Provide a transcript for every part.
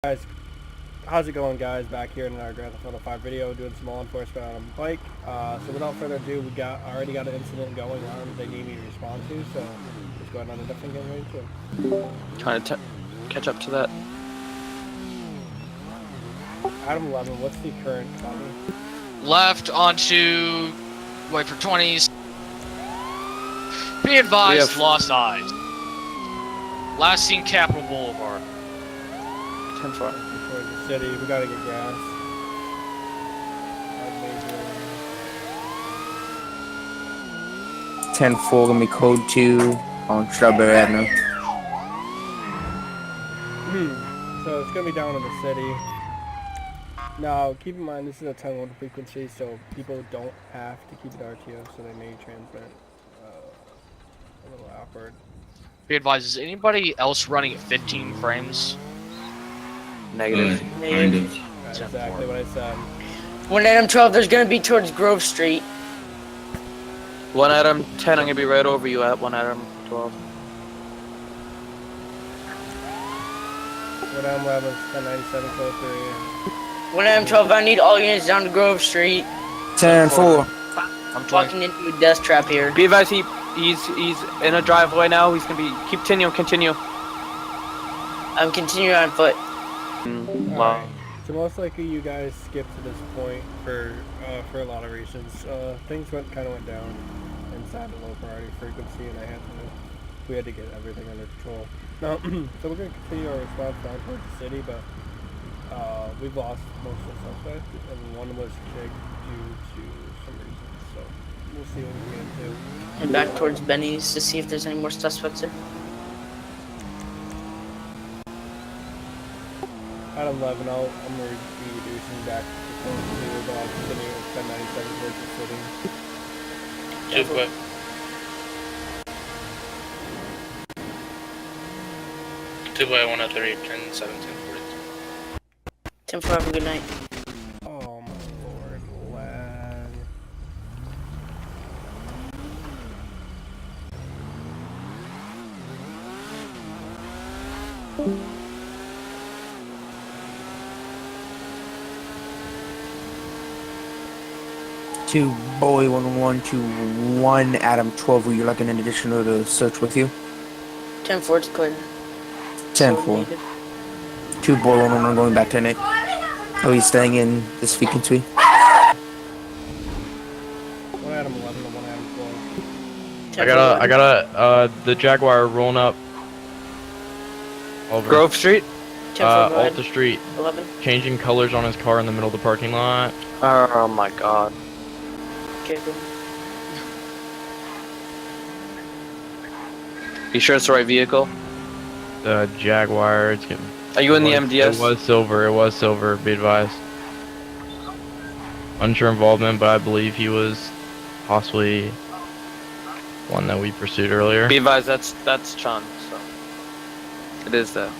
Guys, how's it going, guys? Back here in our Grand Theft Auto 5 video, doing some law enforcement on a bike. So without further ado, we already got an incident going on they need me to respond to, so let's go ahead on a different game ready to. Trying to catch up to that. Adam 11, what's the current copy? Left onto, wait for 20s. Be advised, lost eyes. Last seen Capitol Boulevard. 10-4. Towards the city, we gotta get gas. 10-4 gonna be code 2 on Strawberry Avenue. So it's gonna be down in the city. Now, keep in mind this is a 10-1 frequency, so people don't have to keep it RTO, so they may transmit a little awkward. Be advised, is anybody else running at 15 frames? Negative. That's exactly what I said. One item 12, there's gonna be towards Grove Street. 1 Adam 10, I'm gonna be right over you at 1 Adam 12. What I'm 11, 1097, code 3. One item 12, I need all units down to Grove Street. 10-4. I'm Walking into a death trap here. Be advised, he's in a driveway now. He's gonna be continue. I'm continuing on foot. Wow. Right. So most likely you guys skipped to this point for a lot of reasons. Things went down inside the low priority frequency, and we had to get everything under control. Now, so we're gonna continue our response down towards the city, but we've lost most of the suspects, and one was kicked due to some reasons. So we'll see what we can do. And back towards Benny's to see if there's any more suspects there. Adam 11, I'm going to be reducing back to code 2, but I'll continue with 1097 towards the city. Too quick. Two by 103, 10, 17, 10 4, have a good night. Oh my lord, lag. Two boy 111 to 1 Adam 12. Would you like an additional to search with you? 10 4, it's clear. 10-4. Two boy 111 going back to Nick. Oh, he's staying in this frequency. 1 Adam 11 to 1 Adam 12. I got the Jaguar rolling up over Grove Street. 10 4, go ahead. Alta Street, 11. changing colors on his car in the middle of the parking lot. Oh my god. Okay, good. You sure it's the right vehicle? The Jaguar. It's getting. Are you in the MDS? It was silver. Be advised. Unsure involvement, but I believe he was possibly one that we pursued earlier. Be advised, that's Chun. So it is that.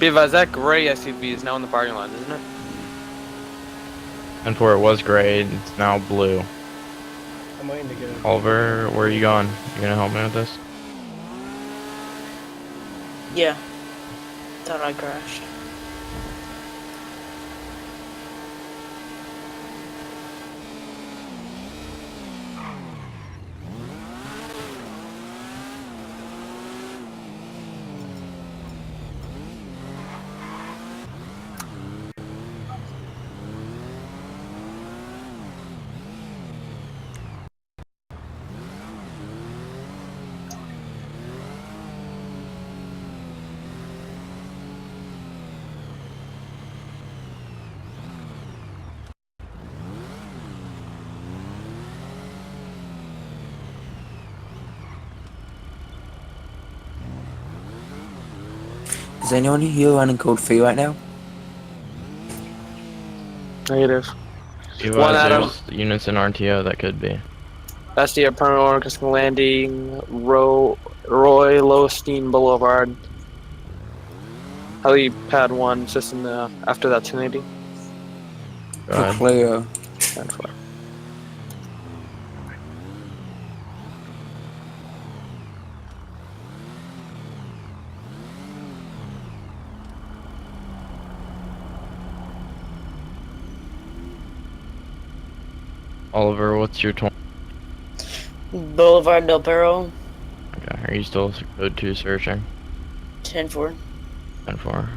Be advised, that gray SUV is now in the parking lot, isn't it? And for it was gray, it's now blue. I'm waiting to get it. Oliver, where are you going? You gonna help me with this? Yeah. Thought I crashed. Is anyone here running code 3 right now? Negative. Be One advised, Adam. there's units in RTO that could be. That's the permanent owner custom landing. Roy Lowstein Boulevard. Helipad 1, just in the after that 1080. Go ahead. Clear. 10-4. Oliver, what's your 20? Boulevard Del Perro, Okay, are you still code 2 searching? 10-4. 10-4.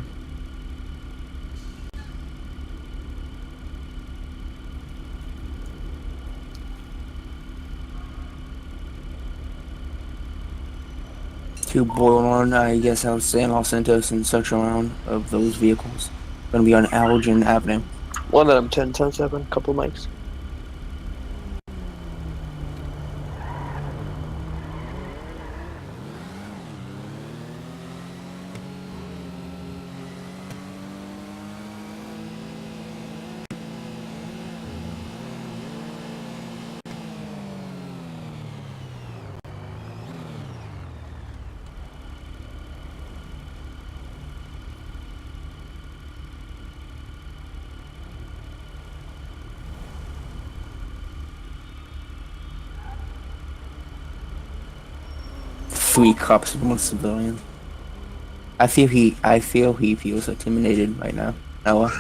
Two boil on, I guess I was saying Los Santos and search around of those vehicles. Gonna be on Allergen Avenue. One of them 10-7, couple mics. Three cops and one civilian. I feel he feels intimidated right now. Noah.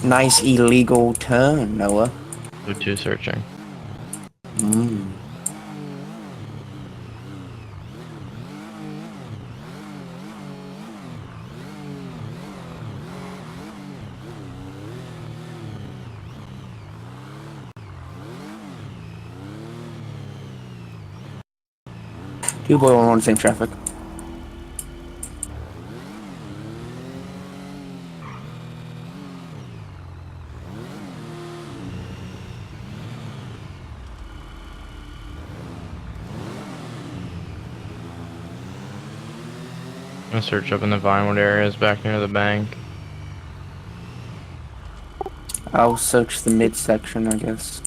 Nice illegal turn, Noah. Code 2 searching. Mm. Two boil on the same traffic. I'm gonna search up in the Vinewood areas back near the bank. I'll search the midsection, I guess.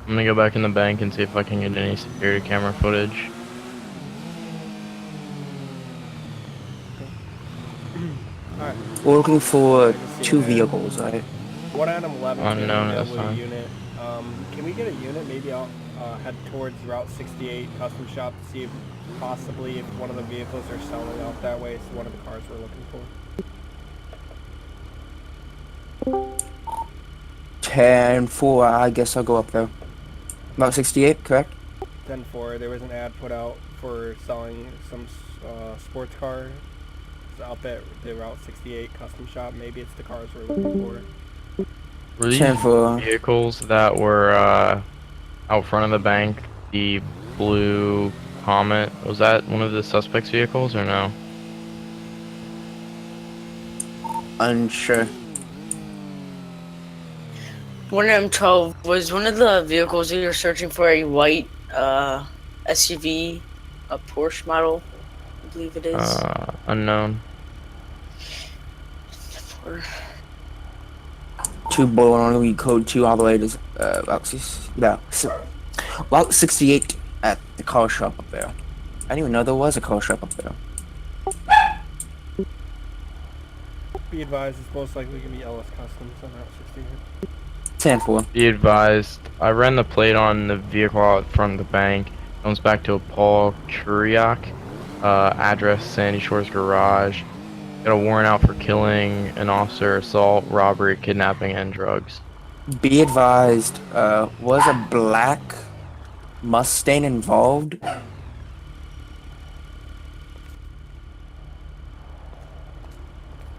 I'm gonna go back in the bank and see if I can get any security camera footage. Alright. We're looking for Just two seeing that. vehicles, right? One item 11 Unknown at this AW time. unit. Can we get a unit? Maybe I'll head towards Route 68 custom shop to see if possibly if one of the vehicles are selling out that way. It's one of the cars we're looking for. 10-4, I guess I'll go up there. About 68, correct? 10-4. There was an ad put out for selling some sports car out at the Route 68 custom shop. Maybe it's the cars we're looking for. Were these 10-4. vehicles that were out front of the bank, the blue Comet, was that one of the suspects' vehicles or no? Unsure. One M12 was one of the vehicles that you're searching for a white SUV, a Porsche model, I believe it is. Unknown. Or- Two boil on, we code 2 all the way to Route 68 at the car shop up there. I didn't even know there was a car shop up there. Be advised, it's most likely going to be LS Customs on Route 68. 10-4. Be advised, I ran the plate on the vehicle out front of the bank. Comes back to a Paul Kuriak, address Sandy Shores Garage. Got a warrant out for killing an officer, assault, robbery, kidnapping, and drugs. Be advised, was a black Mustang involved?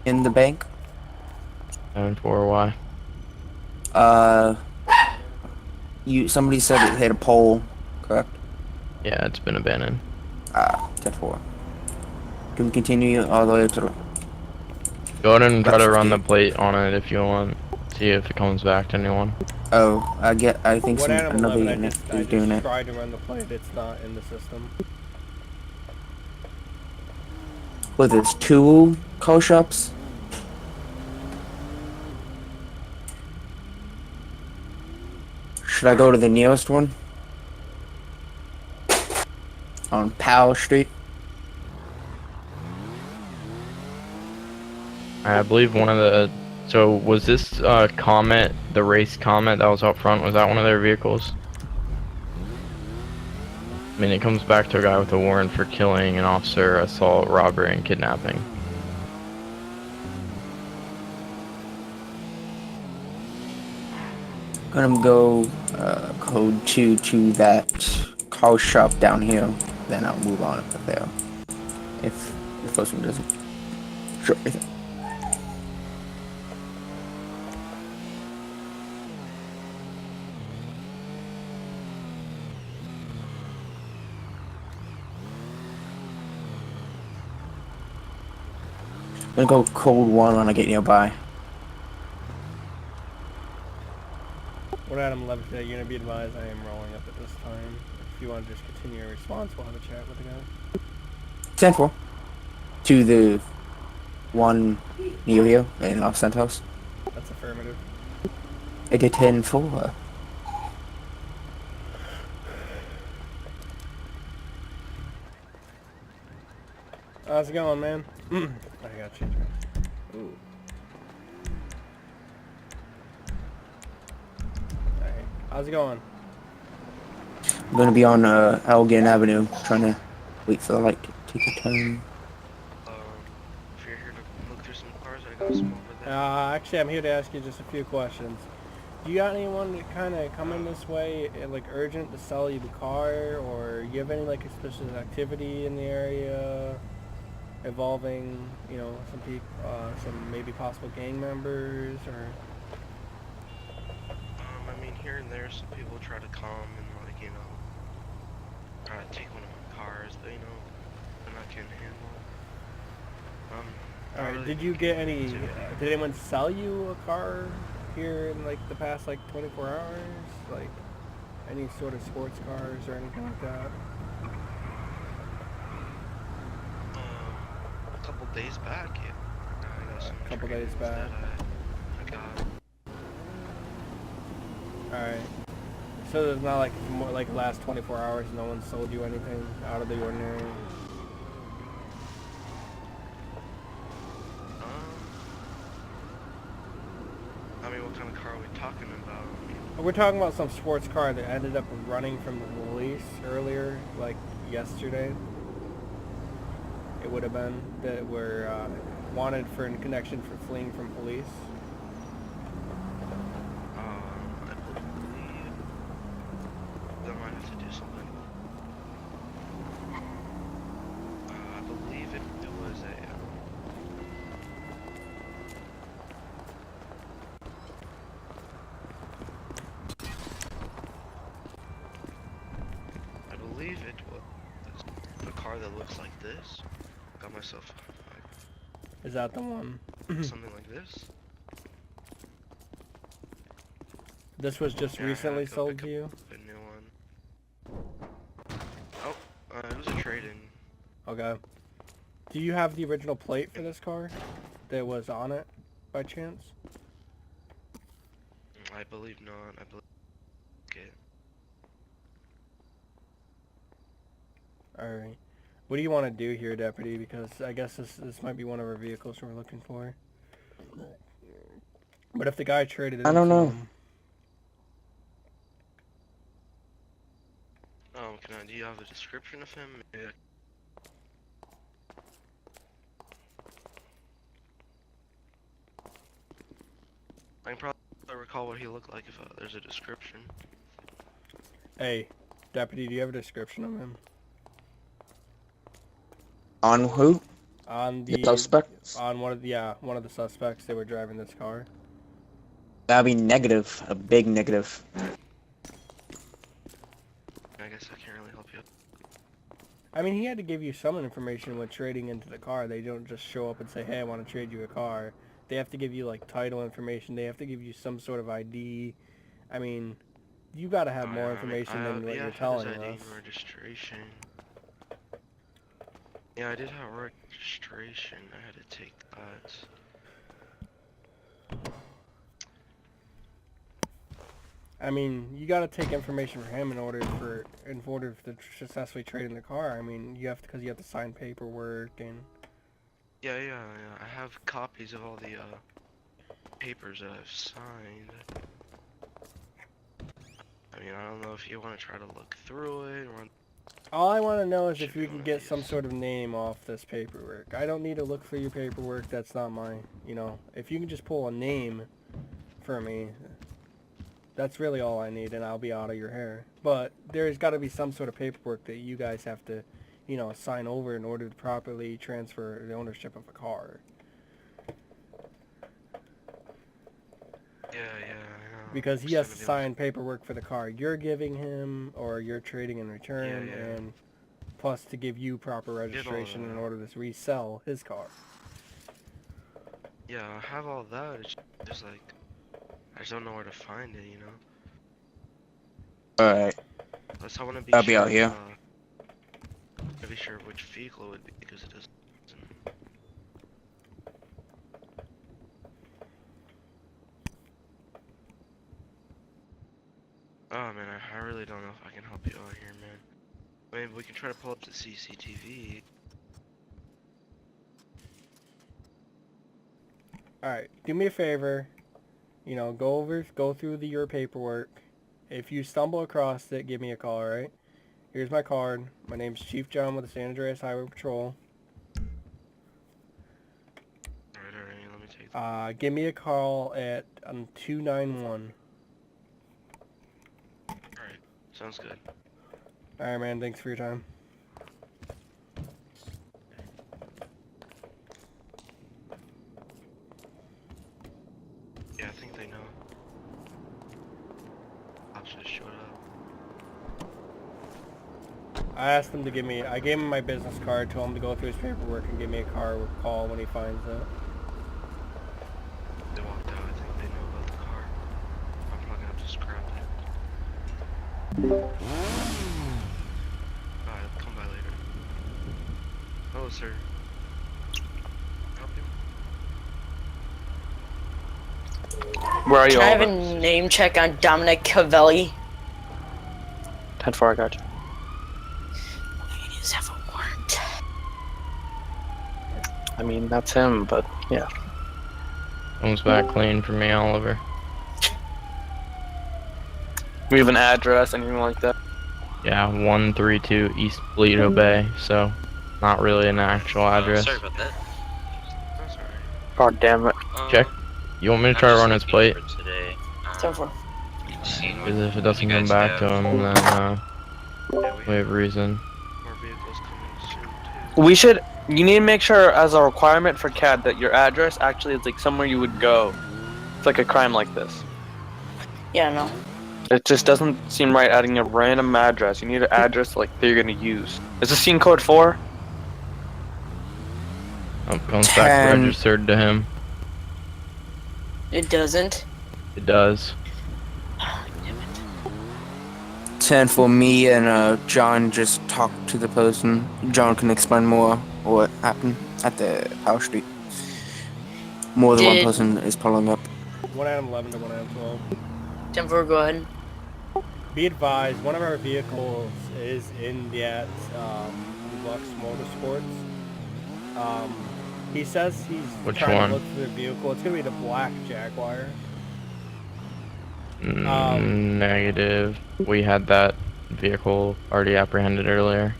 In the bank? 7-4, why? Somebody said it hit a pole, correct? Yeah, it's been abandoned. 10-4. Can we continue all the way to the... Go ahead and try to That's run the good. plate on it if you want. See if it comes back to anyone. Oh, I think What item another 11? unit I is doing just it. tried to run the plate. It's not in the system. Well, there's two car shops? Should I go to the nearest one? on Powell Street. I believe one of the. So was this Comet, the race Comet that was up front? Was that one of their vehicles? I mean, it comes back to a guy with a warrant for killing an officer, assault, robbery, and kidnapping. Gonna go code 2 to that car shop down here. Then I'll move on up there. If the first one doesn't. Sure. Gonna go code 1 when I get nearby. What Adam left today, you're gonna be advised I am rolling up at this time. If you want to just continue your response, we'll have a chat with the guy. 10-4 to the one near you in Los Santos. That's affirmative. I get 10-4. How's it going, man? I got you. Ooh. Alright. How's it going? I'm gonna be on Elgin Avenue, trying to wait for the light to take a turn. If you're here to look through some cars, I got some over there. Actually, I'm here to ask you just a few questions. Do you got anyone that kind of come in this way, like urgent to sell you the car, or you have any like suspicious activity in the area involving, you know, some people, some maybe possible gang members, or? I mean, here and there, some people try to come and, like, you know, try to take one of my cars, but, you know, and I can't handle it. All right. really Did you get any? too. Did anyone sell you a car here in like the past like 24 hours? Like any sort of sports cars or anything like that? A couple days back, yeah. I got some A couple days trade-ins back. that I got. All right. So there's not like more like the last 24 hours, no one sold you anything out of the ordinary. I mean, what kind of car are we talking about? I mean, We're talking about some sports car that ended up running from the police earlier, like yesterday. It would have been that were wanted for in connection for fleeing from police. I believe that might have to do something. I believe it was a. I believe it was a car that looks like this. Got myself Is that the one? something like this. This was just Yeah, I had to recently go sold pick to you? A new one. Oh, it was a trade-in. Okay. Do you have the original plate for this car that was on it, by chance? I believe not. I believe. Okay. Alright. What do you want to do here, Deputy? Because I guess this might be one of our vehicles we're looking for. But if the guy traded it I don't know. Do you have a description of him? Yeah. I can probably recall what he looked like if there's a description. Hey, Deputy, do you have a description of him? On who? On The the suspects? on one of the suspects that were driving this car. That'd be negative. A big negative. I guess I can't really help you. I mean, he had to give you some information when trading into the car. They don't just show up and say, hey, I want to trade you a car. They have to give you, like, title information. They have to give you some sort of ID. I mean, you got to have more information than what you're telling his ID us. and registration. Yeah, I did have registration. I had to take that. I mean, you got to take information from him in order to successfully trade in the car. I mean, you have to, because you have to sign paperwork and. Yeah. I have copies of all the papers that I've signed. I mean, I don't know if you want to try to look through it or. All I want to know is Should if be we can one of get some these. sort of name off this paperwork. I don't need to look for your paperwork. That's not mine. You know, if you can just pull a name for me, that's really all I need, and I'll be out of your hair. But there's got to be some sort of paperwork that you guys have to, you know, sign over in order to properly transfer the ownership of a car. Yeah, I know. Because he It's has gonna to be sign paperwork for the car you're giving him or you're trading in return, Yeah. and plus to give you proper registration in order to resell his car. Yeah, I have all that. It's just like I just don't know where to find it, you know. Alright, Plus, I want to be I'll sure. be out here. To be sure which vehicle it would be because it doesn't. Oh man, I really don't know if I can help you out here, man. Maybe we can try to pull up the CCTV. Alright, do me a favor. You know, go through your paperwork. If you stumble across it, give me a call, alright? Here's my card. My name's Chief John with the San Andreas Highway Patrol. Alright, let me take that. Give me a call at 291. Alright, sounds good. Alright, man. Thanks for your time. Yeah, I think they know. Cops just showed up. I asked him to I gave him my business card, told him to go through his paperwork and give me a call when he finds it. They walked out. I think they know about the car. I'm probably gonna have to scrap it. Alright, come by later. Hello, sir. Help you? Where are you Can I all? have a name check on Dominic Cavelli? 10-4, I got you. He does have a warrant. I mean, that's him, but yeah. Comes back clean for me, Oliver. We have an address, anything like that? Yeah, 132 East Toledo Bay, so not really an actual address. Sorry about that. That's alright. God damn it. Check. You want me to try to run his plate? Today. 10-4. Because if it doesn't come back to him, then Yeah, we have reason. more vehicles coming soon, too. You need to make sure as a requirement for CAD that your address actually is like somewhere you would go. It's like a crime like this. Yeah, no. It just doesn't seem right adding a random address. You need an address like that you're gonna use. Is this scene code 4? Oh, comes back 10. registered to him. It doesn't. It does. 10 for me and John just talked to the person. John can explain more what happened at the Power Street. More than one Did- person is pulling up. 1 Adam 11 to 1 Adam 12. 10-4, go ahead. Be advised, one of our vehicles is in that Lux Motorsports. He says he's Which trying one? to look for the vehicle. It's going to be the black Jaguar. Negative. We had that vehicle already apprehended earlier.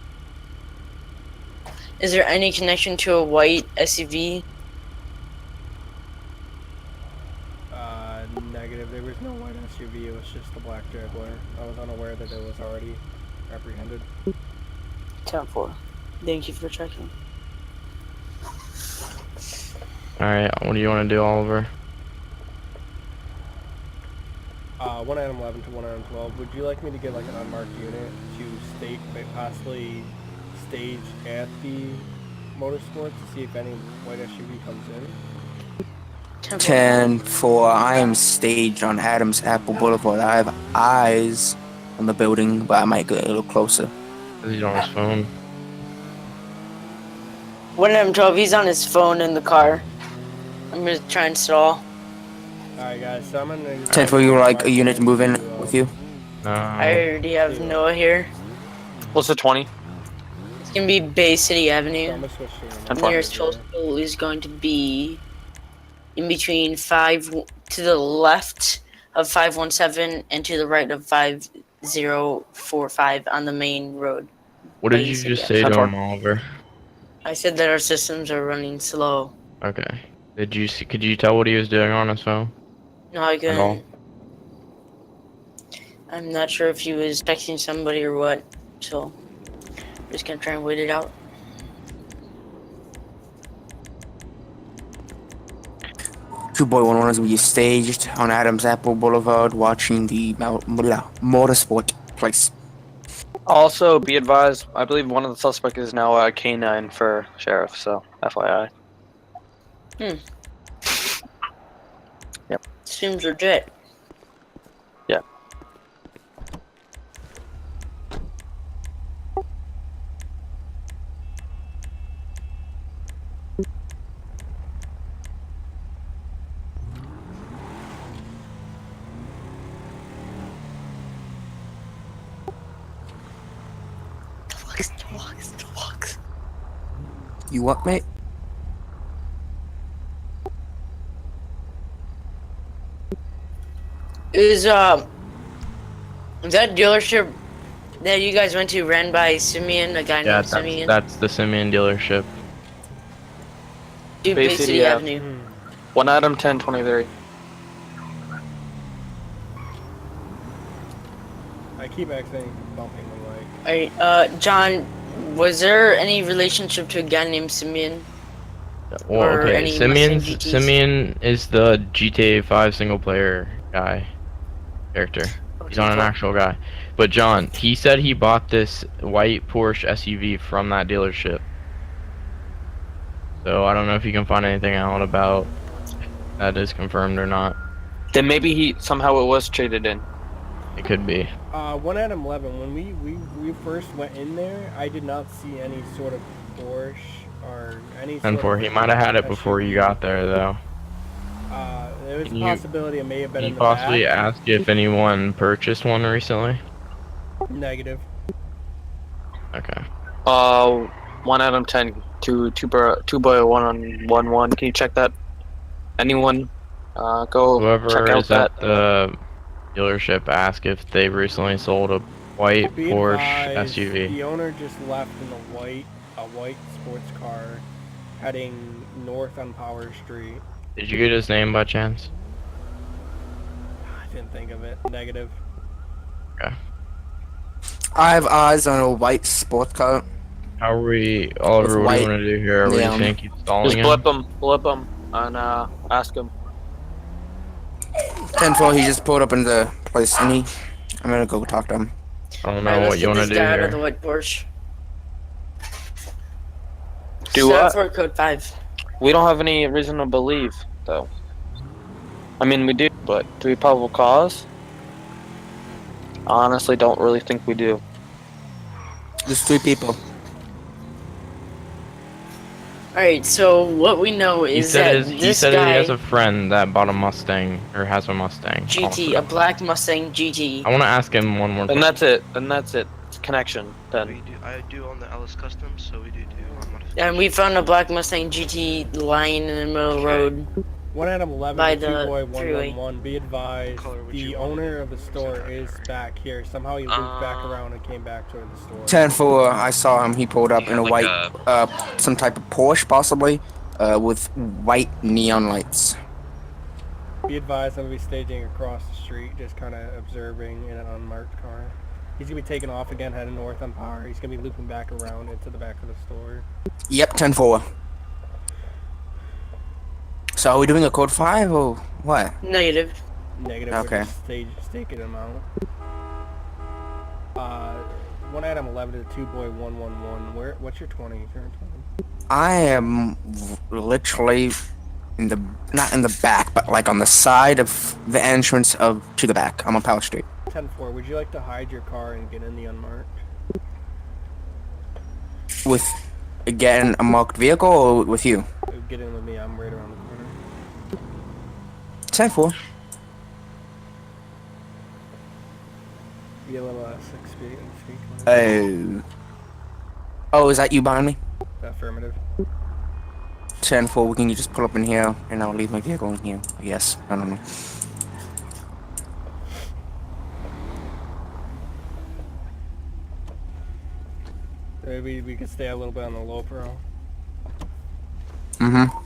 Is there any connection to a white SUV? Negative. There was no white SUV. It was just the black Jaguar. I was unaware that it was already apprehended. 10-4. Thank you for checking. Alright, what do you want to do, Oliver? 1 Adam 11 to 1 Adam 12. Would you like me to get like an unmarked unit to possibly stage at the motorsport to see if any white SUV comes in? 10 for I am staged on Adams Apple Boulevard. I have eyes on the building, but I might get a little closer. He's on his phone. 1 M12, he's on his phone in the car. I'm gonna try and stall. Alright guys, so I'm gonna... 10-4, you were like a unit moving with you? I already have Noah here. What's the 20? It's gonna be Bay City So I'm Avenue. gonna switch to And remote Nearest here. postal is going to be in between 5 to the left of 517 and to the right of 5045 on the main road. What did Bay you City just say to Avenue. him, Oliver? I said that our systems are running slow. Okay. Did you see? Could you tell what he was doing on his phone? No, I At all? couldn't. I'm not sure if he was texting somebody or what, so I'm just gonna try and wait it out. Two Boy 1-1 is we staged on Adams Apple Boulevard watching the motorsport place. Also, be advised, I believe one of the suspects is now a K9 for sheriff, so FYI. Seems legit. Yeah. Deluxe. You what, mate? Is that dealership that you guys went to ran by Simeon, a guy Yeah, named Simeon? that's the Simeon dealership. Dude, Bay Bay City City Ave. Avenue. 1 Adam 1023. I keep accidentally bumping the mic. Alright, John, was there any relationship to a guy named Simeon? Well, Or okay. any Mustang GTs? Simeon is the GTA 5 single player guy character. He's not an actual guy. But John, he said he bought this white Porsche SUV from that dealership. So I don't know if you can find anything out about that is confirmed or not. Then maybe somehow it was traded in. It could be. 1 Adam 11, when we first went in there, I did not see any sort of Porsche or any sort And for of he might have had it before SUV. you got there, though. There was a Can you- possibility it may have been Can in you the possibly back. ask if anyone purchased one recently? Negative. Okay. 1 Adam 10 two boy 1 on 1. Can you check that? Anyone? Go Whoever check out is that. at the dealership, ask if they recently sold a white Be Porsche advised, SUV. the owner just left in a white sports car heading north on Power Street. Did you get his name by chance? I didn't think of it. Negative. Okay. I have eyes on a white sports car. How are we, Oliver? With What do you white want to do here? What do you neon. think? He's stalling Just him? blip him, and ask him. 10-4, he just pulled up in the place and I'm gonna go talk to him. I don't Alright, know let's what you get want this to do guy out of the here. white Porsche. Do Set what? for code 5. We don't have any reason to believe, though. I mean, we do, but do we probable cause? I honestly don't really think we do. There's 3 people. Alright, so what we know He is said, that he this said guy, he has a friend that bought a Mustang, or has a Mustang. GT, also. a black Mustang GT. I want to ask him one more And question. that's it. It's connection, then. I do own the Ellis Customs, so we do modifications. And we found a black Mustang GT lying in the middle of the road. 1 Adam 11 By to the 2 boy freeway. 111. Be advised, Color would the you want? owner of the store is back here. Somehow he looped back around and came back toward the store. 10-4, I saw him. He pulled up in a white, some type of Porsche possibly, with white neon lights. Be advised, I'm gonna be staging across the street, just kind of observing in an unmarked car. He's gonna be taking off again, heading north on Power. He's gonna be looping back around into the back of the store. Yep, 10-4. So are we doing a code 5 or what? Negative. Negative. Okay. We're just staking him out. 1 Adam 11 to 2 boy 111. What's your 20? Current 20? I am literally in the, not in the back, but like on the side of the entrance to the back. I'm on Power Street. 10-4. Would you like to hide your car and get in the unmarked? With, again, a marked vehicle or with you? Get in with me. I'm right around the corner. 10-4. Be a little 6 feet and speak. Oh, is that you behind me? Affirmative. 10-4, we can you just pull up in here, and I'll leave my vehicle in here. Yes, I don't know. Maybe we could stay a little bit on the low pro. Mm-hmm.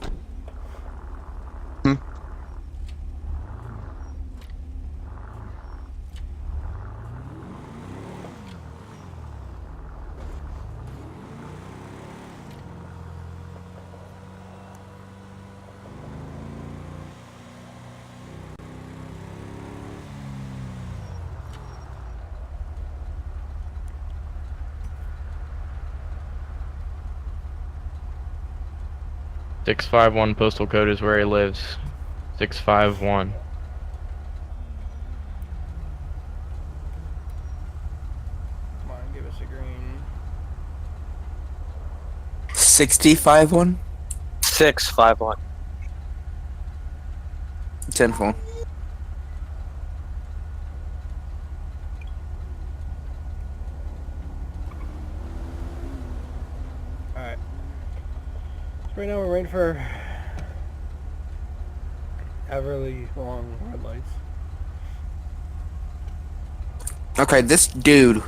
651 postal code is where he lives. 651. Come on, give us a green. 65-1? 651. 10-4. Alright. So right now we're waiting for Everly long red lights. Okay, this dude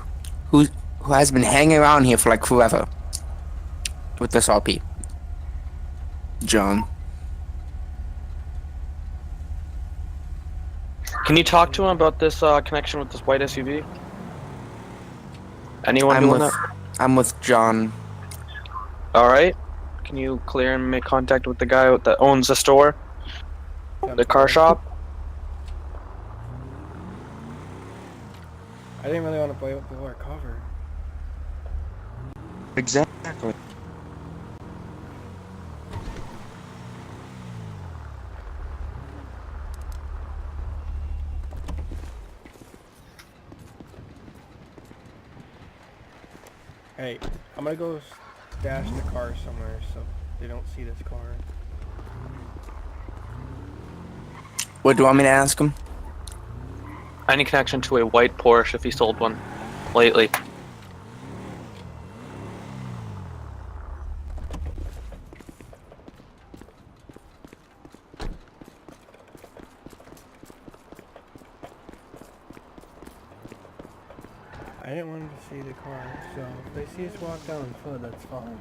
who has been hanging around here for like forever with this RP. John. Can you talk to him about this connection with this white SUV? Anyone doing that? I'm with John. Alright. Can you clear and make contact with the guy that owns the store? The car shop? I didn't really want to blow our cover. Exactly. Hey, I'm gonna go stash the car somewhere so they don't see this car. What do you want me to ask him? Any connection to a white Porsche if he sold one lately? I didn't want them to see the car, so if they see us walk down foot, that's fine.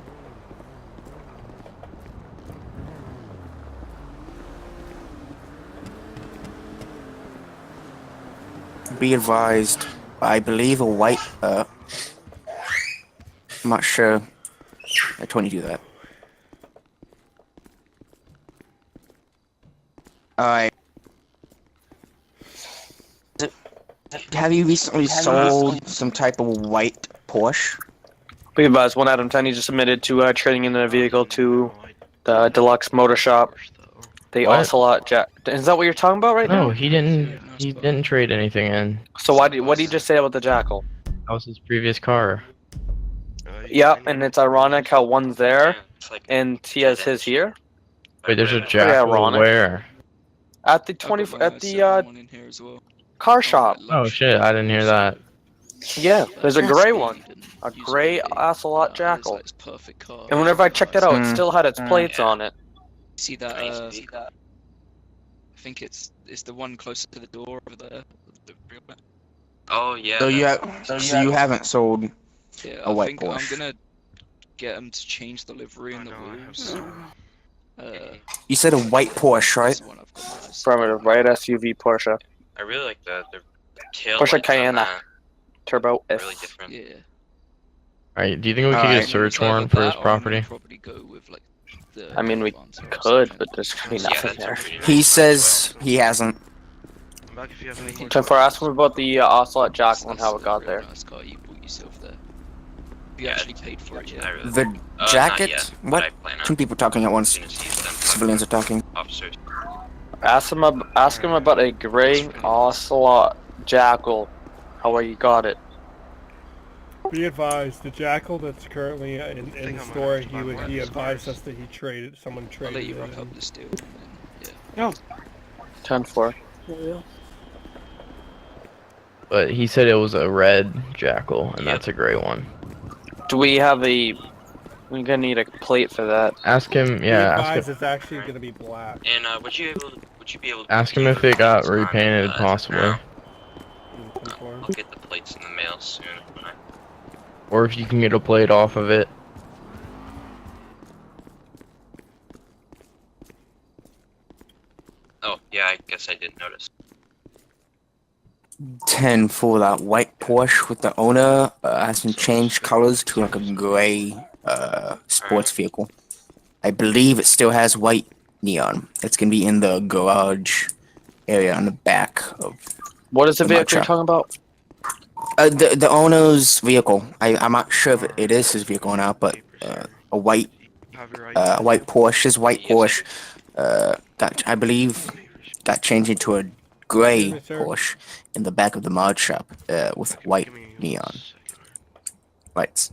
Be advised, I believe a white, I'm not sure. I told you to do that. Alright. Have you recently sold some type of white Porsche? Be advised, 1 Adam 10, he just admitted to trading in a vehicle to the Deluxe Motor Shop. The What? Ocelot Jack. Is that what you're talking about right now? No, he didn't. He didn't trade anything in. So what did he just say about the Jackal? That was his previous car. Yeah, and it's ironic how one's there and he has his here. Wait, there's a Jackal ironic. where? At the car shop. Oh shit, I didn't hear that. Yeah, there's a gray one. A gray Ocelot Jackal. And whenever I checked it out, it still had its plates on it. See that? I think it's the one closer to the door over there. Oh yeah. So you haven't sold Yeah, a white I think Porsche. I'm gonna get them to change the livery and the wheels. You said a white Porsche, right? That's the one I've got. Affirmative, right SUV Porsche. I really like the tail Porsche lights on Cayenne. that. Turbo They're F. really different. Yeah. Alright, do you think we could get a Alright. search warrant for his property? Probably go with, like, the I mean, we ones or could, something. but there's gonna be Yeah, nothing that's there. pretty He says he hasn't. I'm back if you have any. So for ask him about the Ocelot Jackal and how it got there. Nice car you bought yourself there. You Yeah, actually paid for it, I yeah. really The not jacket? yet, but What? I plan on Two people talking at once. as soon as he's done Civilians are talking. officers. Ask him about a gray Ocelot Jackal. How he got it. Be advised, the Jackal that's currently in think the I might store, have to buy one of he those advised cars. us that someone I'll traded let you it wrap in. up this deal. And then, yeah. 10-4. Yeah. But he said it was a red jackal, and Yep. that's a gray one. Do we have a? We're gonna need a plate for that. Ask him, Be yeah, ask advised, him, it's actually gonna be black. And would you be able to ask him keep if the it got plates on, repainted, as of possibly. now? 10-4. I'll get the plates in the mail soon. Or if you can get a plate off of it. Oh, yeah, I guess I did notice. 10 for that white Porsche with the owner has been changed colors to like a gray sports vehicle. I believe it still has white neon. It's gonna be in the garage area on the back of What is the the mud vehicle you're shop. talking about? The owner's vehicle. I'm not sure if it is his vehicle or not, but a white Porsche. His white Porsche I believe got changed into a gray Excuse me, sir. Porsche in the back of the mod shop with white neon lights.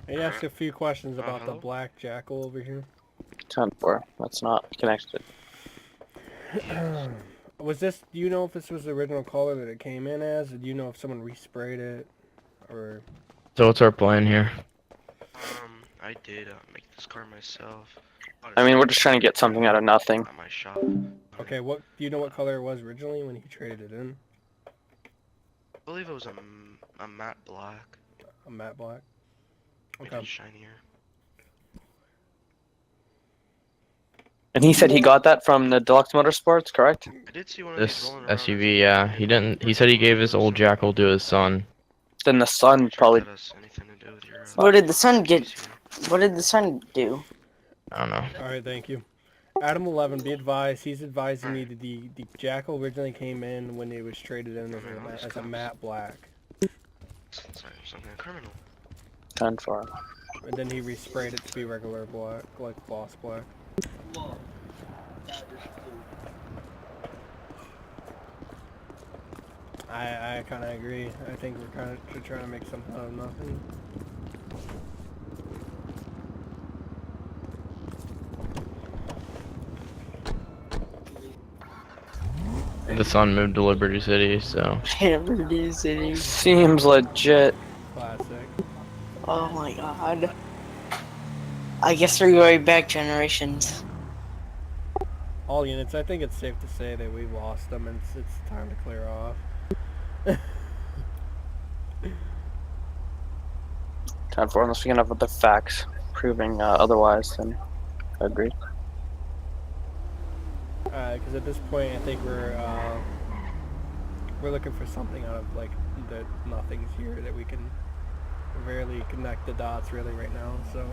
I asked a few questions about the hello? black jackal over here. 10-4. That's not connected. Was this? Do you know if this was the original color that it came in as? Do you know if someone resprayed it, or? So what's our plan here? I did make this car myself. I mean, we're just trying to get something out of nothing. At my shop. Okay, what do you know what color it was originally when he traded it in? I believe it was a matte black. A matte black. Maybe Okay. shinier. And he said he got that from the Deluxe Motorsports, correct? I did see one of these This rolling around. SUV, yeah. He didn't. He said he gave his old jackal to his son. Then the son probably. That has anything to do with your, What did the son get? What did the son do? I don't know. All right, thank you. Adam 11, be advised. He's advising me that the jackal originally came in when it was traded in as a matte black, Sorry, something criminal. 10-4. and then he resprayed it to be regular black, like gloss black. I kind of agree. I think we're kind of trying to make something out of nothing. The son moved to Liberty City, so. Liberty City. Seems legit. Classic. Oh my god. I guess they're going back generations. All units, I think it's safe to say that we've lost them, and it's time to clear off. 10-4, unless we can have other facts proving otherwise, then I agree. Because at this point, I think we're looking for something out of like that nothing's here that we can rarely connect the dots really right now. So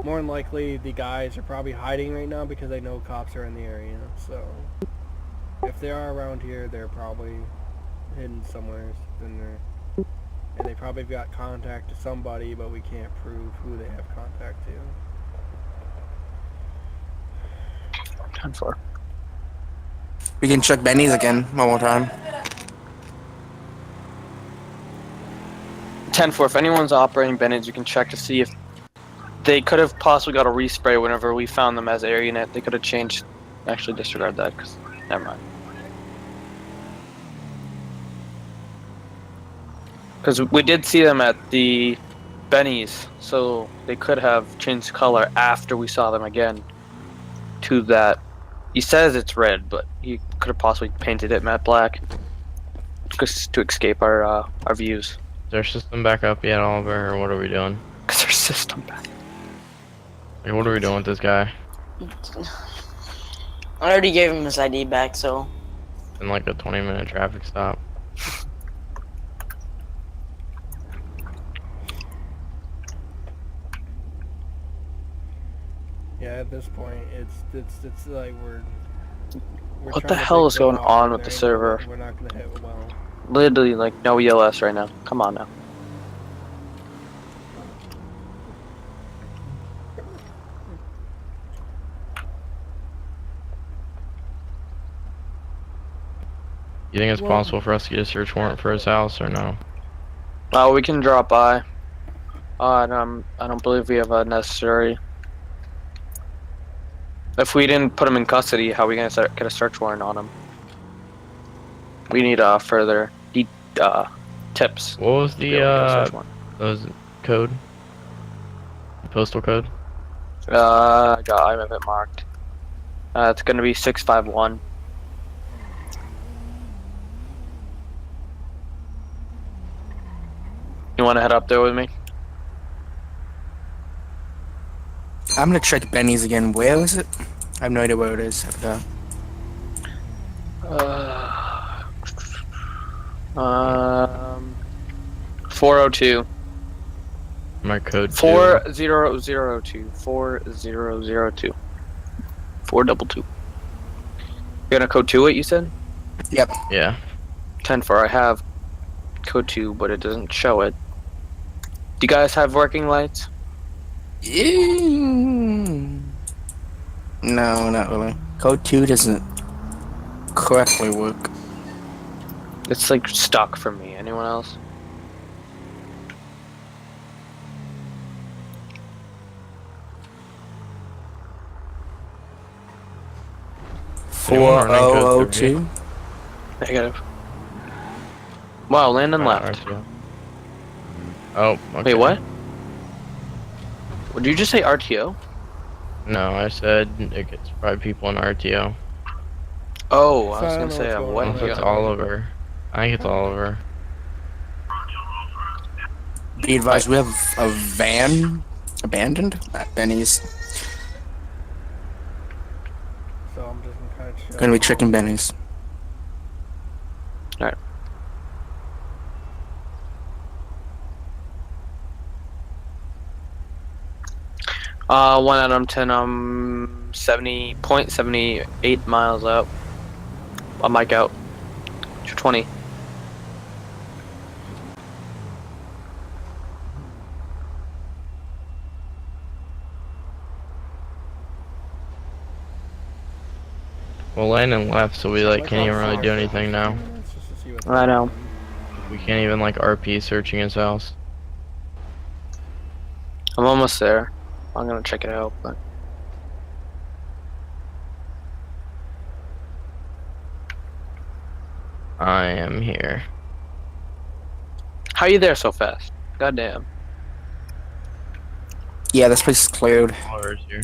more than likely, the guys are probably hiding right now because they know cops are in the area. So if they are around here, they're probably hidden somewhere in there. And they probably got contact to somebody, but we can't prove who they have contact to. 10-4. We can check Benny's again one more time. 10-4. If anyone's operating Bennett's, you can check to see if they could have possibly got a respray whenever we found them as air unit. They could have changed. Actually, disregard that because never mind. Because we did see them at the Benny's, so they could have changed color after we saw them again to that. He says it's red, but he could have possibly painted it matte black just to escape our views. Is our system back up yet, Oliver, or what are we doing? Because our system back. Like, what are we doing with this guy? I already gave him his ID back, so. In like a 20-minute traffic stop. Yeah, at this point, it's like we're What the trying to hell break is going them off on from with the there, server? We're not gonna hit well. Literally, like, no ELS right now. Come on now. You think it's Well- possible for us to get a search warrant for his house, or no? We can drop by. I don't believe we have a necessary. If we didn't put him in custody, how are we gonna get a search warrant on him? We need further tips. What was to be able to get a search the warrant. those code? Postal code? I have it marked. It's gonna be 651. You want to head up there with me? I'm gonna check Benny's again. Where is it? I have no idea where it is. I forgot. 402. My code 4002. 4002. 422. You're gonna code 2 it, you said? Yep. Yeah. 10-4. I have code 2, but it doesn't show it. Do you guys have working lights? No, not really. Code 2 doesn't correctly work. It's like stuck for me. Anyone else? Anyone running code 4002. Negative. Wow, Landon left. RTO. Oh, okay. Wait, what? Would you just say RTO? No, I said it gets 5 people in RTO. Oh, I was So I gonna don't know say what's going what? on. If it's Oliver. I think it's Oliver. Be advised, we have a van abandoned at Benny's. So I'm just gonna kind of check. Gonna be checking Benny's. Alright. One out of 10. 70.78 miles out. I'm like out. 220. Well, Landon left, so we like can't even really do anything now. Just to see what's I know. We can't even like RP searching his house. I'm almost there. I'm gonna check it out, but I am here. how you there so fast? Goddamn. Yeah, this place is cleared. Oliver's here.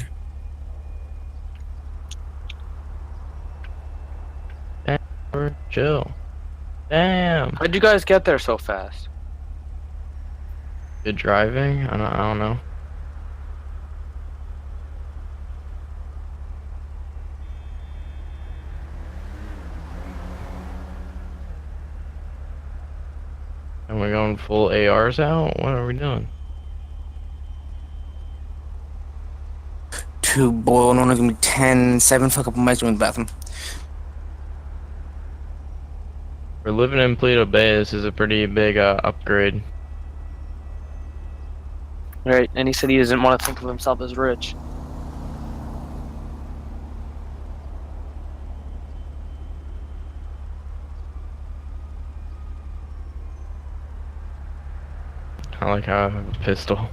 Damn, chill. Damn. How'd you guys get there so fast? Good driving? I don't know. And we're going full ARs out? What are we doing? Two boiled, only gonna be 10, 7 for a couple miles in the bathroom. We're living in Paleto Bay. This is a pretty big upgrade. Right, and he said he doesn't want to think of himself as rich. I like how I have a pistol.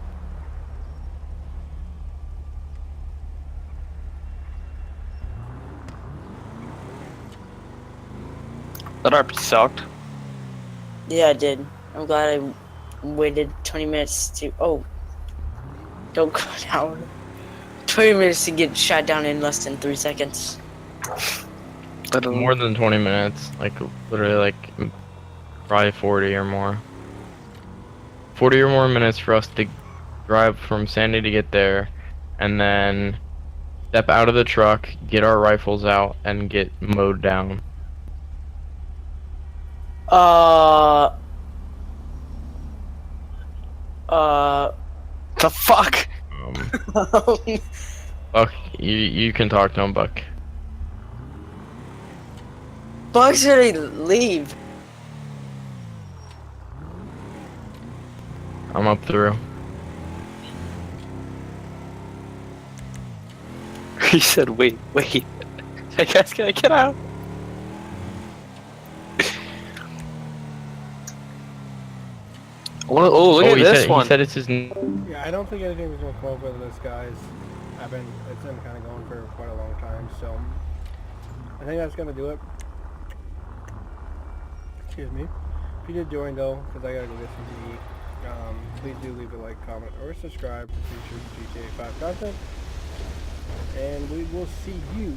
That RP sucked. Yeah, I did. I'm glad I waited 20 minutes to. Oh. Don't go down. 20 minutes to get shot down in less than 3 seconds. More than 20 minutes. Like, literally, like, probably 40 or more. 40 or more minutes for us to drive from Sandy to get there, and then step out of the truck, get our rifles out, and get mowed down. The fuck? Buck, you can talk to him, Buck. Buck should leave. I'm up through. He said, wait. Hey guys, can I get out? Oh, look at this one. He said it's his. Yeah, I don't think anything was gonna come up with this, guys. it's been kind of going for quite a long time, so I think that's gonna do it. Excuse me. If you did join though, because I gotta go get something to eat, please do leave a like, comment, or subscribe for future GTA 5 content, and we will see you